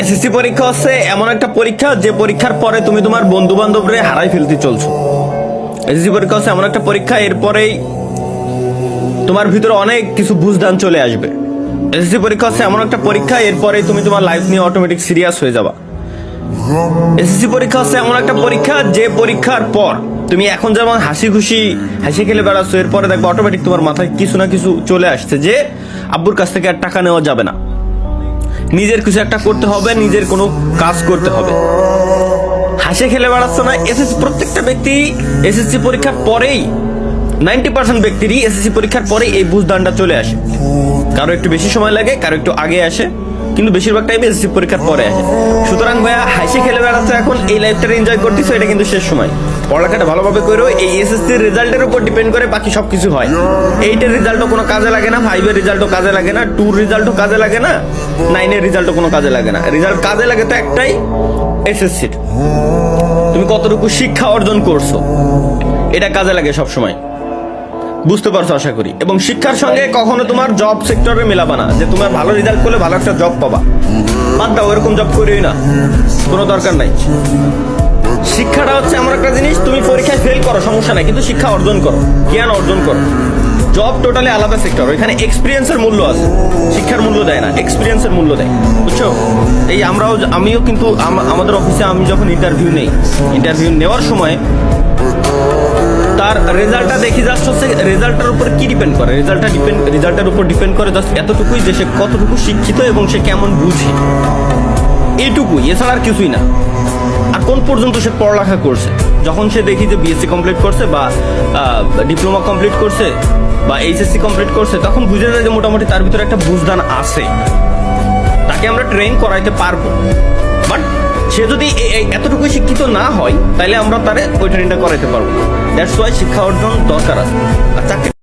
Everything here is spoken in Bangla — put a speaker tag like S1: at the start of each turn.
S1: এসএসসি পরীক্ষা হচ্ছে এমন একটা পরীক্ষা যে পরীক্ষার পরে তুমি তোমার বন্ধু বান্ধবরে হারাই ফেলতে চলছো। এসএসসি পরীক্ষা হচ্ছে এমন একটা পরীক্ষা, এরপরেই তোমার ভিতরে অনেক কিছু বুঝদান চলে আসবে। এসএসসি পরীক্ষা হচ্ছে এমন একটা পরীক্ষা, এরপরেই তুমি তোমার লাইফ নিয়ে অটোমেটিক সিরিয়াস হয়ে যাবা। এসএসসি পরীক্ষা হচ্ছে এমন একটা পরীক্ষা যে পরীক্ষার পর তুমি এখন যেমন হাসি খুশি হাসি খেলে বেড়াচ্ছ, এরপরে দেখবে অটোমেটিক তোমার মাথায় কিছু না কিছু চলে আসছে যে আব্বুর কাছ থেকে আর টাকা নেওয়া যাবে না, নিজের কিছু একটা করতে হবে, নিজের কোনো কাজ করতে হবে। হাসি খেলে বেড়াচ্ছ না। এসএসসি প্রত্যেকটা ব্যক্তি এসএসসি পরীক্ষার পরেই 90% ব্যক্তিরই এসএসসি পরীক্ষার পরে এই বুঝদানটা চলে আসে। কারো একটু বেশি সময় লাগে, কারো একটু আগে আসে, কিন্তু বেশিরভাগ টাইমে এসএসসি পরীক্ষার পরে আসে। সুতরাং ভাইয়া হাসি খেলে বেড়াচ্ছ এখন, এই লাইফটা এনজয় করতেছো, এটা কিন্তু শেষ সময়। পড়ালেখাটা ভালোভাবে করো। এই এসএসসির রেজাল্টের উপর ডিপেন্ড করে বাকি সবকিছু হয়। 8 এর রেজাল্টও কোনো কাজে লাগে না, 5 এর রেজাল্টও কাজে লাগে না, 2 রেজাল্টও কাজে লাগে না, 9 এর রেজাল্টও কোনো কাজে লাগে না। রেজাল্ট কাজে লাগে তো একটাই, এসএসসির তুমি কতটুকু শিক্ষা অর্জন করছো, এটা কাজে লাগে সব সময়। বুঝতে পারছো আশা করি। এবং শিক্ষার সঙ্গে কখনো তোমার জব সেক্টরে মেলাবা না যে তোমার ভালো রেজাল্ট করলে ভালো একটা জব পাবা। বাদ দাও, এরকম জব করিই না, কোনো দরকার নাই। শিক্ষাটা হচ্ছে এমন একটা জিনিস, তুমি পরীক্ষায় ফেল করো সমস্যা নাই, কিন্তু শিক্ষা অর্জন করো, জ্ঞান অর্জন করো। জব টোটালি আলাদা সেক্টর, ওইখানে এক্সপিরিয়েন্সের মূল্য আছে, শিক্ষার মূল্য দেয় না, এক্সপিরিয়েন্সের মূল্য দেয়, বুঝছো? এই আমিও কিন্তু আমাদের অফিসে আমি যখন ইন্টারভিউ নেওয়ার সময় তার রেজাল্টটা দেখি, জাস্ট হচ্ছে রেজাল্টের উপর কি ডিপেন্ড করে, রেজাল্টের উপর ডিপেন্ড করে জাস্ট এতটুকুই যে সে কতটুকু শিক্ষিত এবং সে কেমন বুঝে, এইটুকুই, এছাড়া আর কিছুই না। আর কোন পর্যন্ত সে পড়ালেখা করছে। যখন সে দেখি যে বিএসসি কমপ্লিট করছে বা ডিপ্লোমা কমপ্লিট করছে বা এইচএসসি কমপ্লিট করছে, তখন বুঝে যায় যে মোটামুটি তার ভিতরে একটা বুঝদান আছে, তাকে আমরা ট্রেন করাইতে পারবো। বাট সে যদি এতটুকু শিক্ষিত না হয়, তাহলে আমরা তারে ওই ট্রেনটা করাইতে পারবো। দ্যাটস ওয়াই শিক্ষা অর্জন দরকার আছে। আর চাকরি